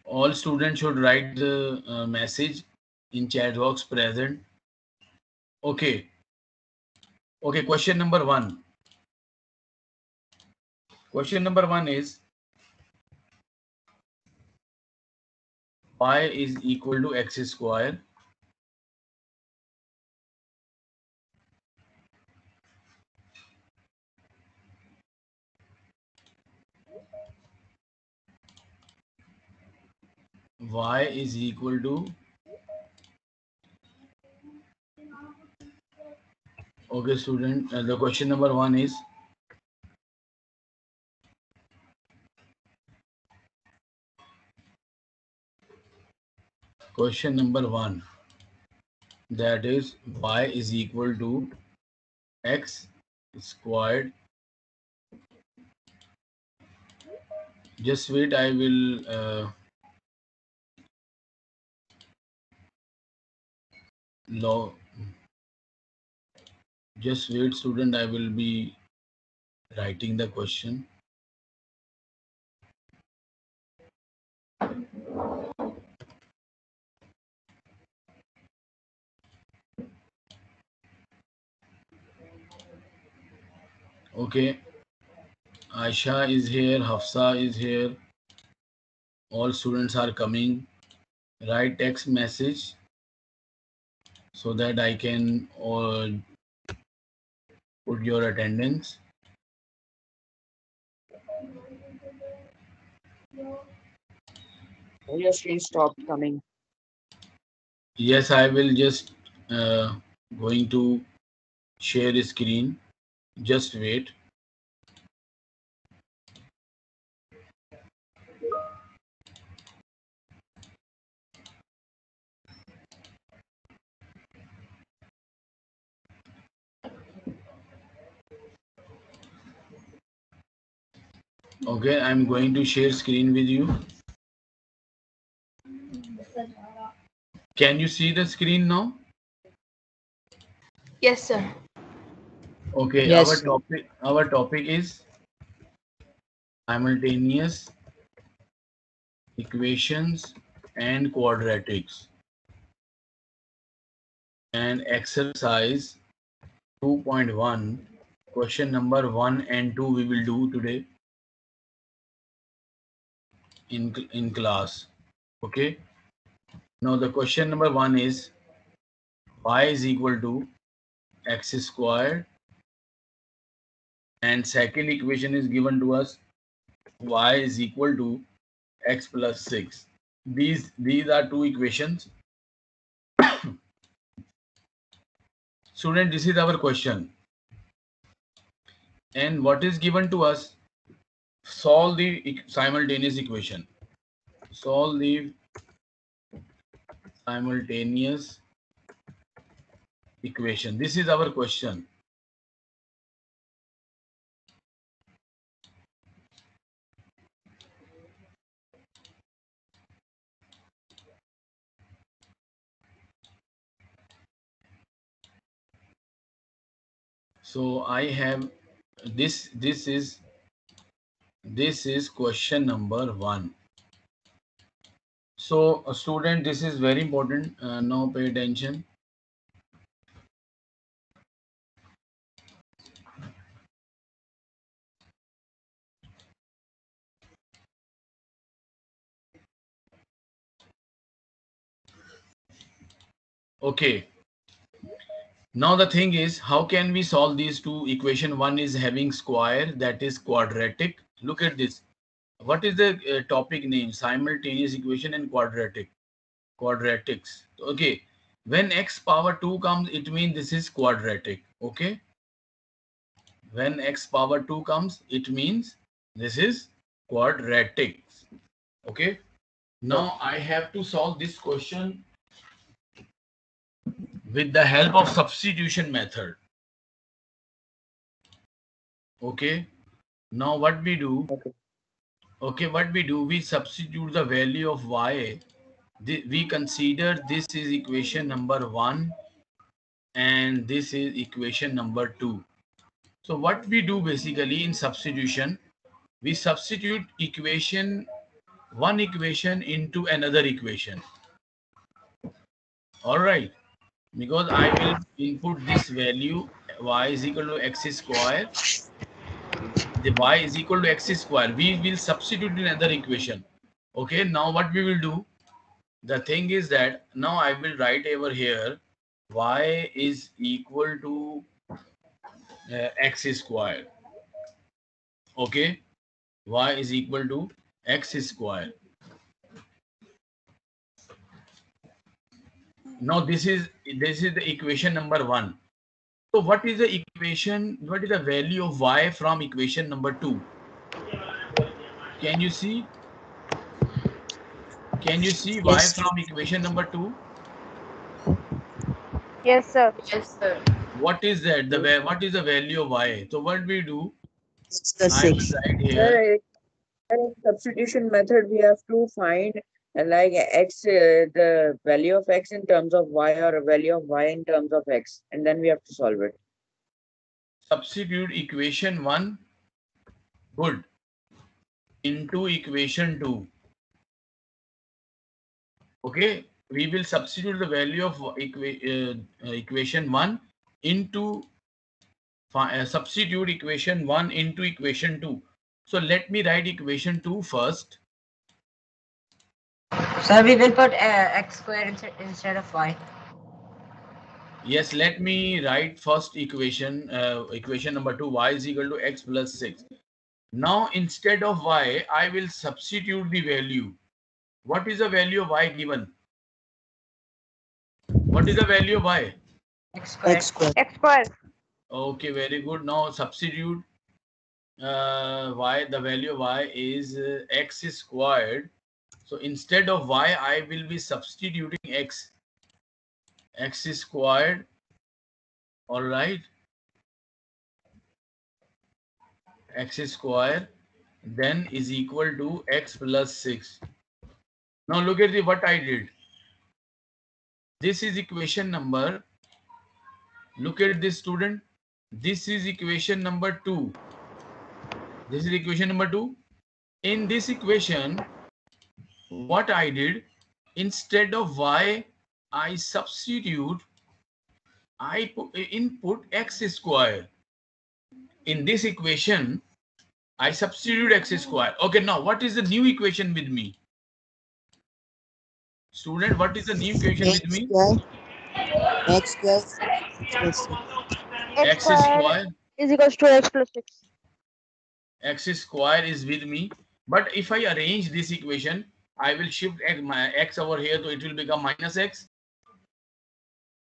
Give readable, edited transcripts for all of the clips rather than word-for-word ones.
All students should write the message in chat box present. Okay. Okay. Question number one. Question number one is y is equal to x square. Y is equal to, okay student, the question number one is question number one, that is y is equal to x squared. Just wait, I will log. Just wait, student. I will be writing the question. Okay. Aisha is here. Hafsa is here. All students are coming. Write text message so that I can put your attendance. Your screen stopped coming. Yes, I will just going to share the screen. Just wait. Okay, I'm going to share screen with you. Can you see the screen now? Yes, sir. Okay, Yes. our topic is simultaneous equations and quadratics, and exercise 2.1, question number 1 and 2 we will do today in class. Okay, now the question number 1 is y is equal to x squared, and second equation is given to us, y is equal to x plus 6. These are two equations. Student, this is our question, and what is given to us? Solve the simultaneous equation. Solve the simultaneous equation. This is our question. So I have this. This is question number 1. So student, this is very important. Now pay attention. Okay. Now the thing is, how can we solve these two equation? One is having square, that is quadratic. Look at this. What is the topic name? Simultaneous equation and quadratics. Okay. When x power 2 comes, it means this is quadratic. Okay. When x power 2 comes, it means this is quadratic. Okay. Now I have to solve this question with the help of substitution method. Okay. Now what we do? Okay, what we do? We substitute the value of y. We consider this is equation number 1 and this is equation number 2. So what we do basically in substitution, we substitute equation one equation into another equation. All right, because I will input this value y is equal to x square. The y is equal to x square. We will substitute in another equation. Okay, now what we will do? The thing is that now I will write over here y is equal to x square. Okay, y is equal to x square. Now this is the equation number 1. So what is the equation? What is the value of y from equation number 2? Can you see? Can you see y Yes. from equation number 2? Yes, sir. Yes, sir. What is that? What is the value of y? So what we do? It's the I will 6. write here. Sir, in substitution method, we have to find like x, the value of x in terms of y, or a value of y in terms of x, and then we have to solve it. Substitute equation 1, good, into equation 2. Okay, we will substitute the value of equation 1 into substitute equation 1 into equation 2. So let me write equation 2 first. Sir, we will put x square instead of y. Yes, let me write first equation, equation number 2, y is equal to x plus 6. Now instead of y, I will substitute the value. What is the value of y given? What is the value of y? X square. X square. X square. Okay, very good. Now substitute y. The value of y is x squared. So instead of y, I will be substituting x. X squared. All right. X square then is equal to x plus 6. Now look at what I did. This is equation number. Look at this, student. This is equation number 2. This is equation number 2. In this equation, what I did, instead of y, I substitute, I input x square. In this equation, I substitute x square. Okay, now what is the new equation with me? Student, what is the new equation X with me? square. X square. Plus 6. X square. Is equals to x plus 6. X square is with me. But if I arrange this equation, I will shift x over here, so it will become minus x.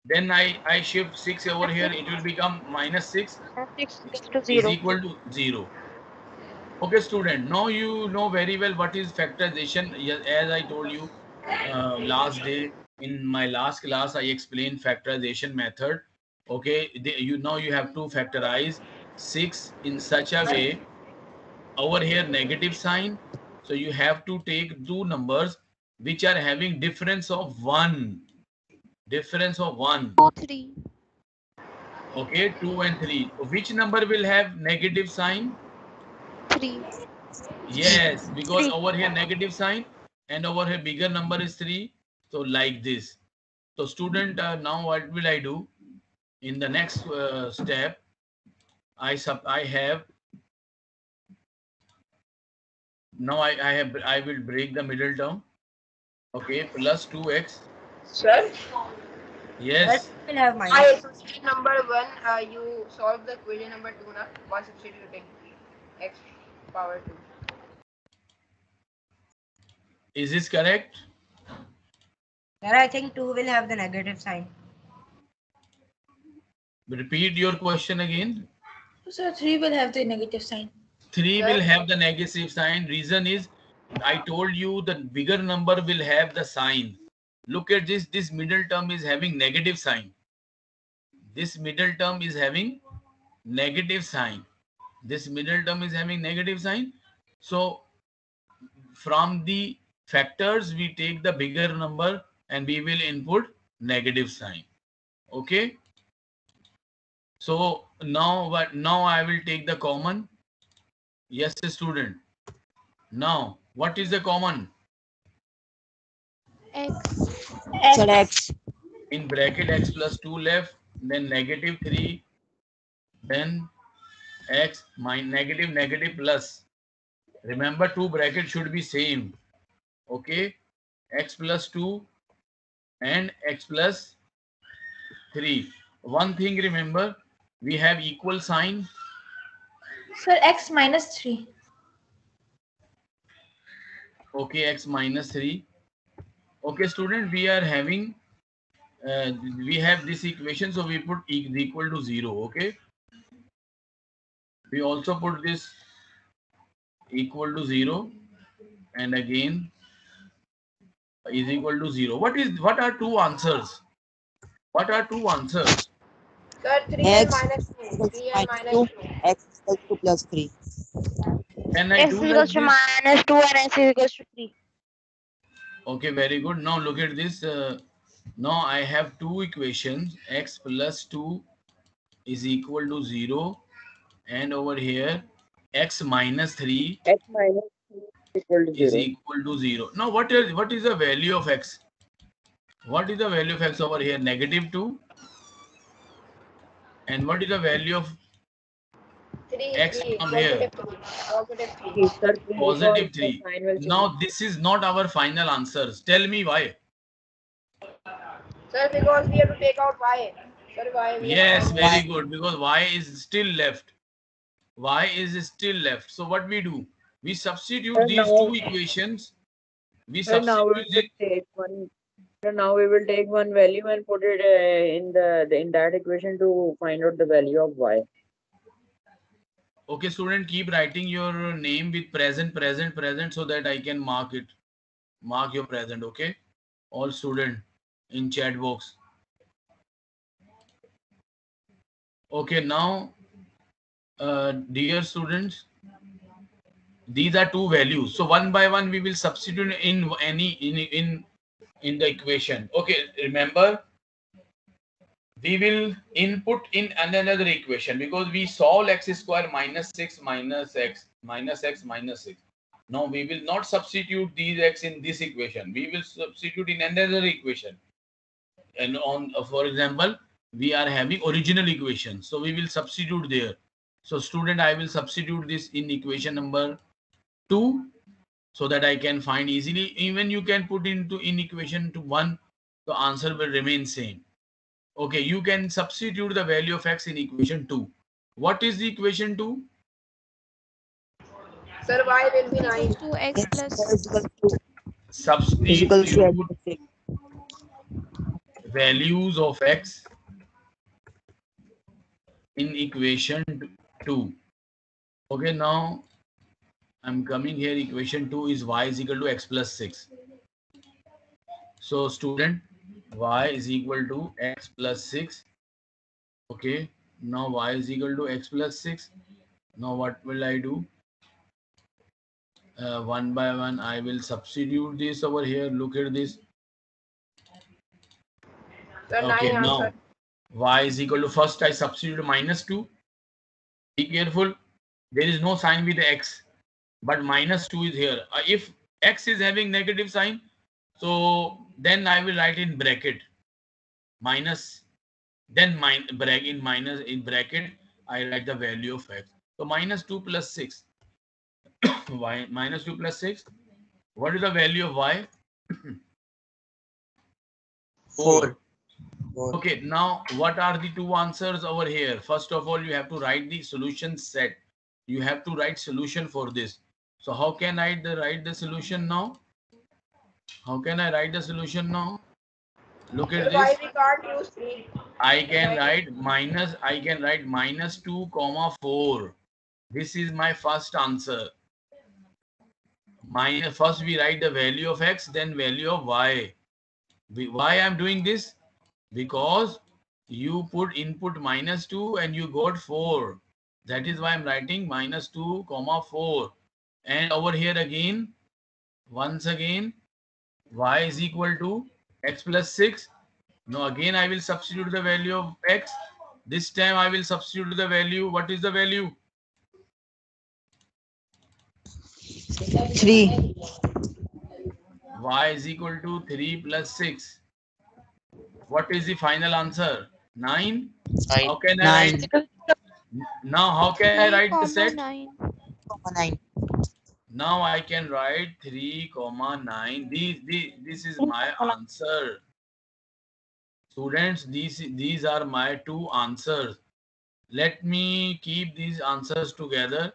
Then I shift 6 over here, it will become minus 6 And 6 goes to is 0. equal to 0. Okay, student, now you know very well what is factorization. As I told you last day, in my last class, I explained factorization method. Okay, you know you have to factorize 6 in such a way. Over here, negative sign. So you have to take two numbers which are having difference of 1. Difference of 1. 2, 3. Okay, 2 and 3. Which number will have negative sign? 3. Yes, because 3. over here negative sign and over here bigger number is 3. So like this. So student, now what will I do? In the next step, I have now I will break the middle term. Okay, plus 2x. Sir, Yes. we'll have minus. I substitute number 1. You solve the equation number 2 now by substituting x power 2. Is this correct? Sir, I think 2 will have the negative sign. Repeat your question again. So 3 will have the negative sign. 3 will have the negative sign. Reason is, I told you the bigger number will have the sign. Look at this. This middle term is having negative sign. This middle term is having negative sign. This middle term is having negative sign. So from the factors, we take the bigger number and we will input negative sign. Okay. So now I will take the common. Yes, student. Now What is the common? X. Sir, X. In bracket x plus 2 left, then negative 3, then x minus negative plus. Remember, two brackets should be same. Okay, x plus 2 and x plus 3. One thing remember, we have equal sign. Sir, X minus 3. Okay, x minus 3. Okay, student, we are having we have this equation, so we put e is equal to 0. Okay, we also put this equal to 0, and again is equal to 0. What are two answers? What are two answers? Sir, 3 and X minus 2. equals 3 and minus minus 2. 2. X equals 2 plus 3. Can I X do is like equals to this? minus 2 and X is equals to 3. Okay, very good. Now look at this. Now I have two equations. X plus 2 is equal to 0, and over here x minus 3 X minus 3 is equal to is 0. equal to 0. Now what is the value of x? What is the value of x over here? Negative 2. And what is the value of 3, x 3. from here? Positive 3. Yes, sir, because Positive the 3. sign will change. Now this is not our final answers. Tell me why. Sir, because we have to take out y. Sir, why we Yes, have to very good. Because y is still left. Y is still left. So what we do? We substitute Sir, these now, two equations. We sir, now we substitute will it. take one. Sir, now we will take one value and put it in that equation to find out the value of y. Okay, student, keep writing your name with present so that I can mark it. Mark your present, okay? All student in chat box. Okay, now, dear students, these are two values. So one by one, we will substitute in in the equation. Okay, remember, we will input in another equation because we solve x square minus 6 minus x minus x minus 6. Now we will not substitute these x in this equation. We will substitute in another equation. And on, for example, we are having original equation, so we will substitute there. So student, I will substitute this in equation number 2 so that I can find easily. Even you can put into in equation to 1, the answer will remain same. Okay, you can substitute the value of x in equation 2. What is the equation 2? Sir, y will be Is 9. equals to X X plus is equal to Substitute as you equal put to 6. values of x in equation 2. Okay, now I'm coming here. Equation 2 is y is equal to x plus 6. So student, y is equal to x plus 6. Okay, now y is equal to x plus 6. Now what will I do? One by one, I will substitute this over here. Look at this. Sir, 9 Okay, answer. now y is equal to, first I substitute minus 2. Be careful. There is no sign with x, but minus 2 is here. If x is having negative sign, so then I will write in bracket minus, then in bracket I write the value of x. So minus 2 plus 6. Y minus 2 plus 6. What is the value of y? 4. 4. Okay, now what are the two answers over here? First of all, you have to write the solution set. You have to write solution for this. So how can I write the solution now? How can I write the solution now? Look Sir, at why this. we can't use 3? I can write minus 2 comma 4. This is my first answer. First we write the value of x, then value of y. Why I'm doing this? Because you put input minus 2 and you got 4. That is why I'm writing minus 2 comma 4. And over here again, once again, y is equal to x plus 6. Now again I will substitute the value of x. This time I will substitute the value. What is the value? 3. Y is equal to 3 plus 6. What is the final answer? 9? How can I 9. write? Now, how can I write the set? 9. 9. Now I can write 3, 9. This is my answer. Students, these are my two answers. Let me keep these answers together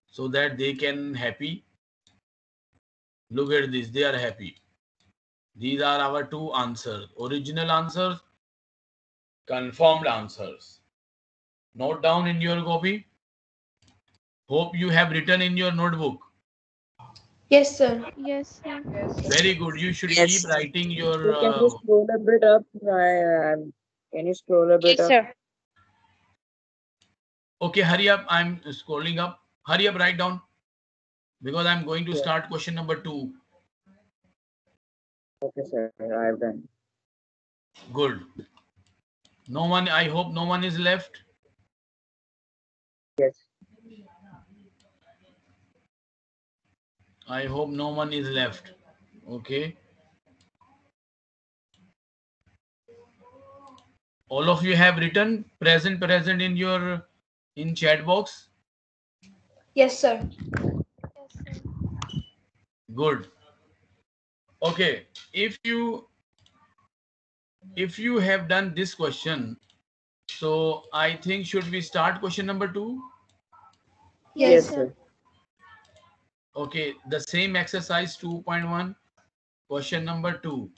so that they can happy. Look at this, they are happy. These are our two answers. Original answers, confirmed answers. Note down in your copy. Hope you have written in your notebook. Yes, sir. Yes, sir. Very good. You should Yes. keep writing your. So can you scroll a bit up? Can you scroll a bit Yes, up? sir. Okay, hurry up. I'm scrolling up. Hurry up, write down. Because I'm going to start question number 2. Okay, sir. I've done. Good. No one, I hope no one is left. Yes. I hope no one is left. Okay. All of you have written present in your chat box. Yes, sir. Good. Okay. If you have done this question, so I think should we start question number 2? Yes, sir. Okay, the same exercise 2.1, question number 2.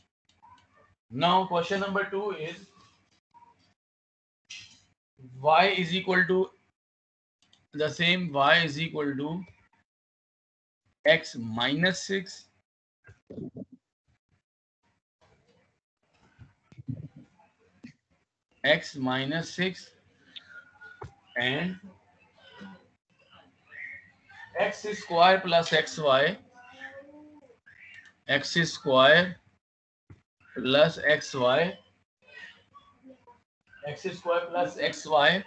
Now question number 2 is y is equal to the same, y is equal to x minus 6 x minus 6 and x square plus xy, x square plus xy, x square plus xy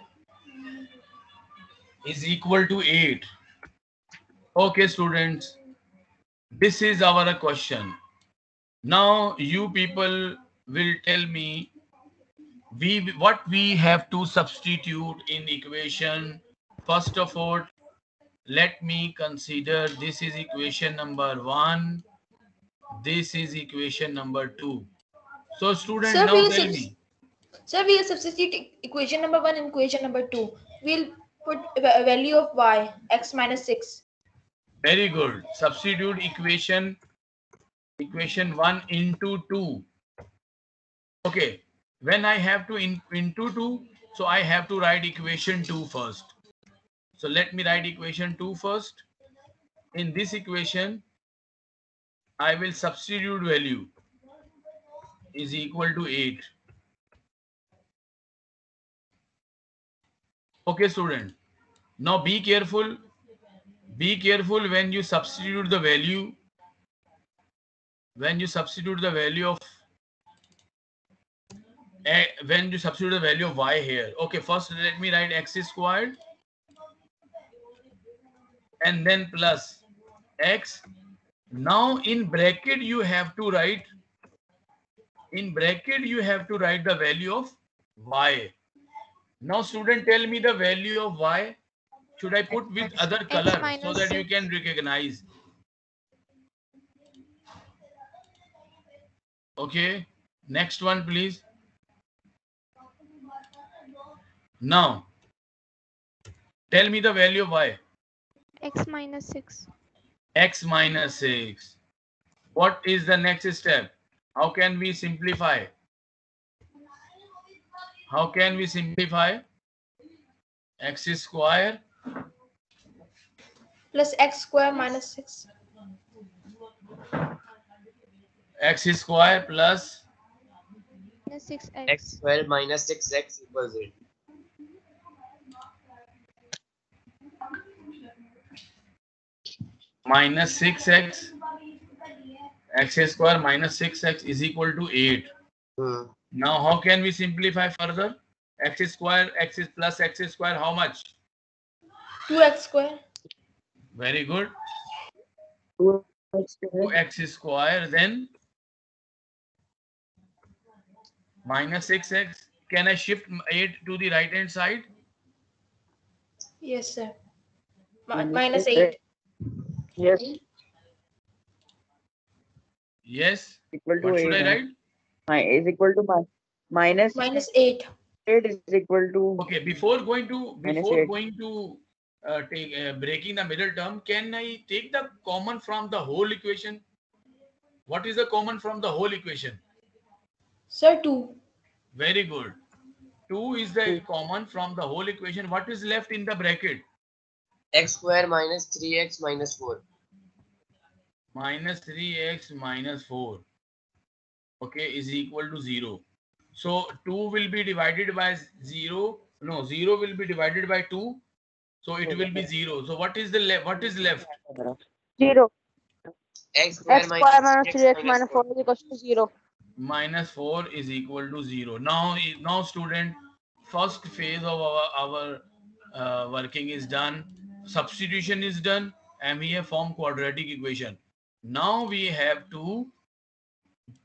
is equal to 8. Okay, students, this is our question. Now you people will tell me what we have to substitute in equation. First of all, let me consider this is equation number 1. This is equation number 2. So student, Sir, now tell me. Sir, we'll substitute equation number 1 and equation number 2. We'll put a value of y, x minus 6. Very good. Substitute equation 1 into 2. Okay. When I have to into 2, so I have to write equation 2 first. So let me write equation 2 first. In this equation, I will substitute value is equal to 8. Okay, student. Now be careful. Be careful when you substitute the value. When you substitute the value of y here. Okay, first let me write x squared and then plus x. Now in bracket you have to write the value of y. Now student, tell me the value of y. Should I put with other color so that you can recognize? Okay, next one please. Now tell me the value of y. X minus 6. X minus 6. What is the next step? How can we simplify? How can we simplify? X square Plus x square minus 6. x square plus Minus 6x. x square minus 6x equals 8. minus 6x. X square minus 6x is equal to 8. Now how can we simplify further? X square, x is plus x square, how much? 2x square. Very good. 2x square 2x square, then minus 6x. Can I shift 8 to the right hand side? Yes, sir. minus Minus 6x. 8. Yes, Yes. equal to What should 8. I write? Is equal to minus Minus 8. 8 is equal to Okay, before going to minus 8. breaking the middle term, can I take the common from the whole equation? What is the common from the whole equation? Sir, 2. Very good. 2 is the common from the whole equation. What is left in the bracket? X square minus 3x minus 4. Minus 3x minus 4. Okay, is equal to 0. So 2 will be divided by 0. No, 0 will be divided by 2. So it will be 0. So what is what is left? 0. X square X square minus 3x minus 4 4. is equals to 0. Minus 4 is equal to 0. Now student, first phase of our working is done. Substitution is done. And we have formed quadratic equation. Now we have to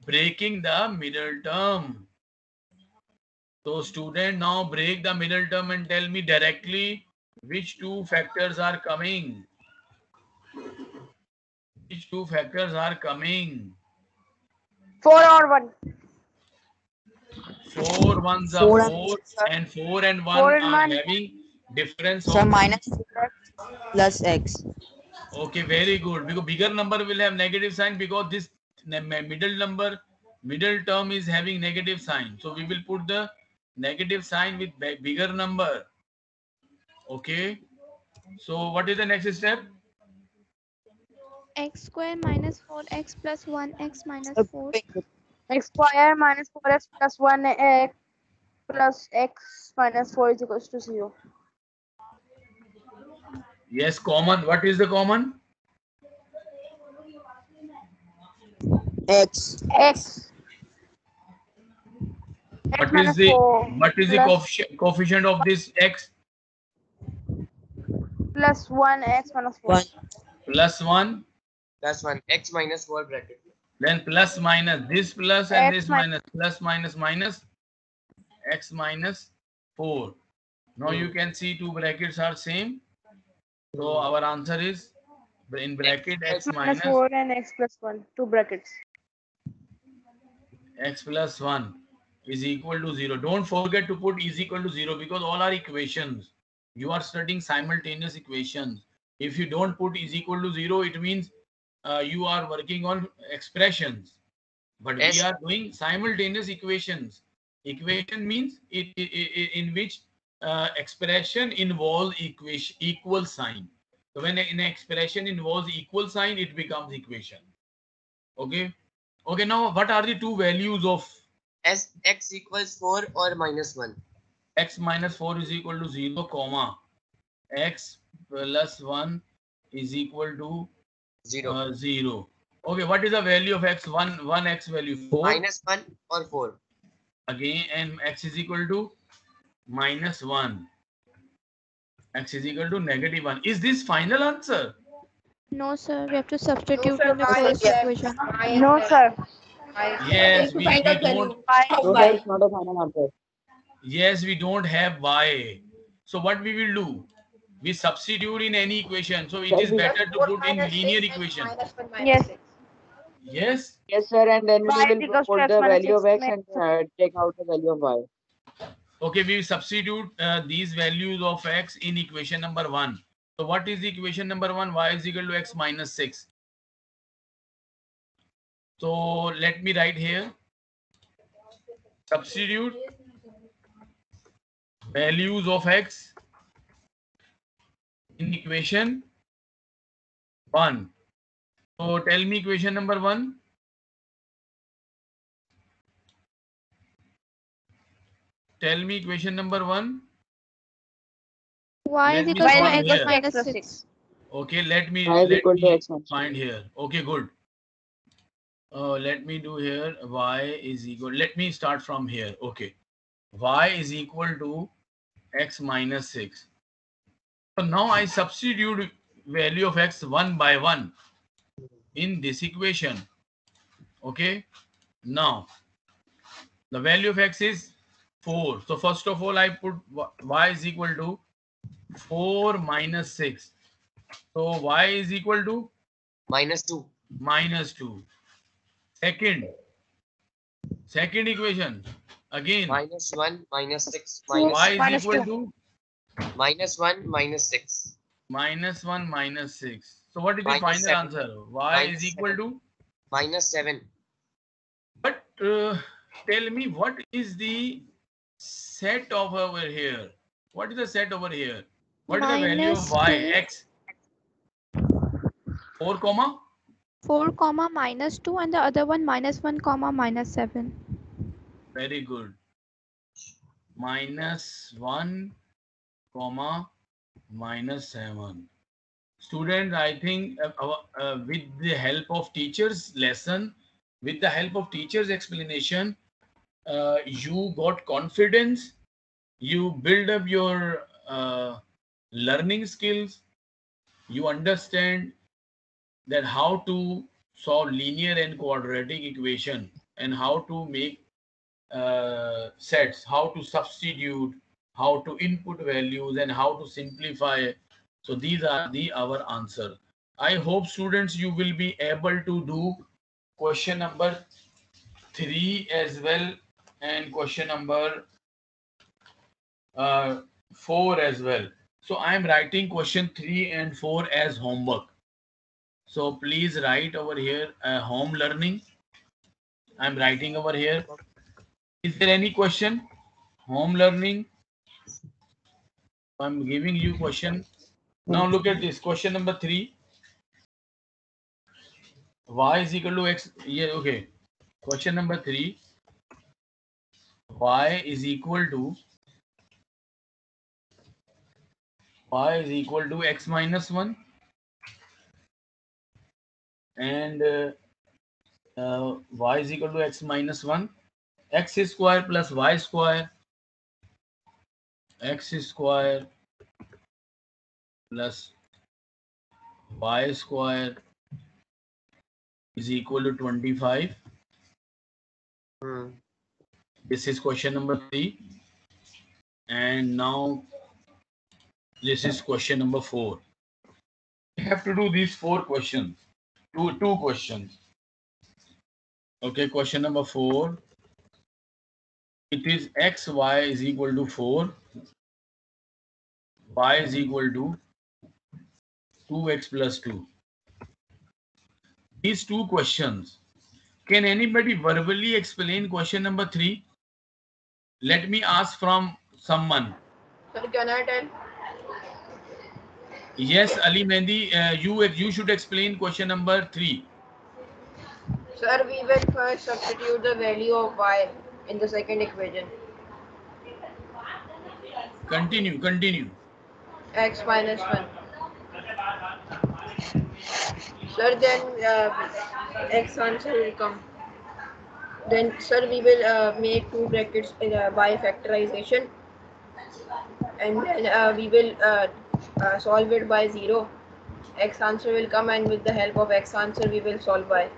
breaking the middle term. So student, now break the middle term and tell me directly which two factors are coming. Which two factors are coming? 4 or 1. 4 ones are 4 and 4 sir. and 4 and 1 4 and are 1. having difference So of minus 4x plus x. okay, very good, because bigger number will have negative sign because this middle term is having negative sign, so we will put the negative sign with bigger number. Okay, so what is the next step? X square minus 4x plus 1x minus 4. X square minus 4x plus 1x plus x minus 4 is equals to 0. Yes, common. What is the common? X. What minus is the 4 plus coefficient of this x? plus 1x minus 4. 1. Plus 1. Plus 1. X minus 4 bracket. Then plus minus this plus and X this minus, plus minus minus x minus 4. Now you can see two brackets are same. So our answer is in bracket x minus minus 4 and x plus 1. Two brackets. x plus 1 is equal to 0. Don't forget to put is equal to 0 because all are equations. You are studying simultaneous equations. If you don't put is equal to 0, it means you are working on expressions. But Yes. we are doing simultaneous equations. Equation means in which expression involves equal sign. So when an expression involves equal sign, it becomes equation. Okay. Okay. Now, what are the two values of X equals 4 or minus 1? x minus 4 is equal to 0, comma x plus 1 is equal to 0. 0. Okay. What is the value of x? 1 x value 4. Minus 1 or 4? Again, and x is equal to minus 1. X is equal to negative 1. Is this final answer? No, sir. We have to substitute sir, in the why first is that? equation. No, sir. Yes, To we find out don't. value So of that y. is not a final answer. Yes, we don't have y. So what we will do? We substitute in any equation. So it is better to put in linear equation. Yes. Yes. Yes, sir. And then Y we is will equals to put x the minus value of 6. x and take out the value of y. Okay, we substitute these values of x in equation number 1. So what is equation number 1? Y is equal to x minus 6. So let me write here. Substitute values of x in equation 1. So tell me equation number 1. Tell me equation number 1. Y Let is me equal to solve x here. minus plus 6. Okay, let me Y is equal to x minus find here. Okay, good. Let me do here. Y is equal. Let me start from here. Okay. Y is equal to x minus 6. So now I substitute value of x 1 by 1. in this equation. Okay, now the value of x is 4. So first of all, I put y is equal to 4 minus 6. So y is equal to -2. -2. Second equation, again -1 -6 y is minus equal 2. to -1 -6 -1 -6. So what is the final -7 answer? Y is equal -7 to, -7. but tell me, what is the set of over here? What is the set over here? What is the value of y? -2. X 4 comma 4 comma -2 and the other one -1 comma -7. very good. -1 comma -7. Students, I think with the help of teachers lesson, with the help of teachers explanation, you got confidence, you build up your learning skills, you understand that how to solve linear and quadratic equation and how to make sets, how to substitute, how to input values, and how to simplify. So these are our answer. I hope students you will be able to do question number 3 as well and question number 4 as well. So I am writing question 3 and 4 as homework. So please write over here home learning. I'm writing over here. Is there any question? Home learning. I'm giving you question. Now look at this question number 3. Y is equal to x. Yeah, okay. Question number 3. Y is equal to x minus 1 and y is equal to x minus 1. X square plus y square. X square plus y square is equal to 25. This is question number 3. And now this is question number 4. We have to do these 4 questions. Two questions. Okay, question number 4. It is x, y is equal to 4. Y is equal to 2x plus 2. These 2 questions. Can anybody verbally explain question number 3? Let me ask from someone. Sir, can I tell? Yes, Ali Mehndi, you should explain question number 3. Sir, we will first substitute the value of y in the second equation. Continue. X minus 1. Sir, then x answer will come. Then, sir, we will make 2 brackets by factorization. And then we will solve it by 0. X answer will come, and with the help of x answer, we will solve y.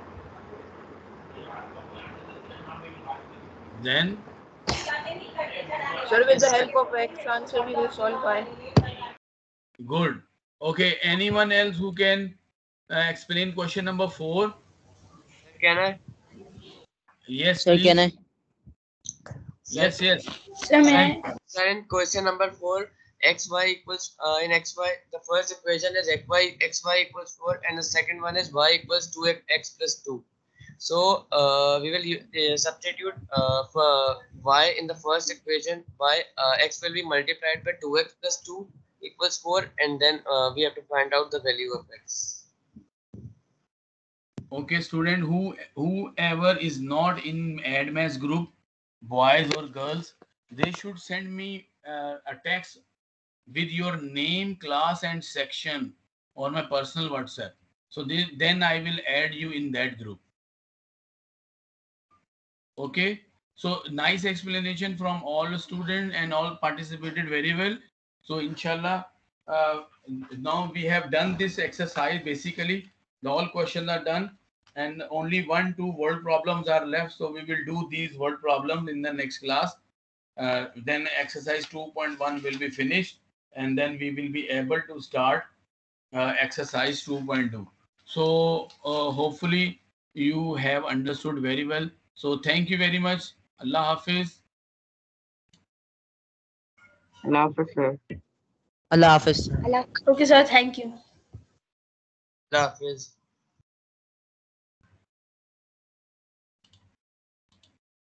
Then? Sir, with the help of x answer, we will solve y. Good. Okay, anyone else who can explain question number 4? Can I? Yes, Sir, please. can I? Yes. Sir, may I? Sir, in question number 4, xy equals in xy, the first equation is xy equals 4, and the second one is y equals 2x plus 2. So we will substitute for y in the first equation. X will be multiplied by 2x plus 2 equals 4, and then we have to find out the value of x. Okay, student, whoever is not in AdMass group, boys or girls, they should send me a text with your name, class, and section on my personal WhatsApp. So then I will add you in that group. Okay. So nice explanation from all the students and all participated very well. So inshallah, now we have done this exercise basically. The all questions are done, and only 1-2 word problems are left. So we will do these word problems in the next class. Then exercise 2.1 will be finished, and then we will be able to start exercise 2.2. So hopefully you have understood very well. So thank you very much. Allah Hafiz. Allah Hafiz, sir. Allah Hafiz. Okay, sir. Thank you. Allah Hafiz.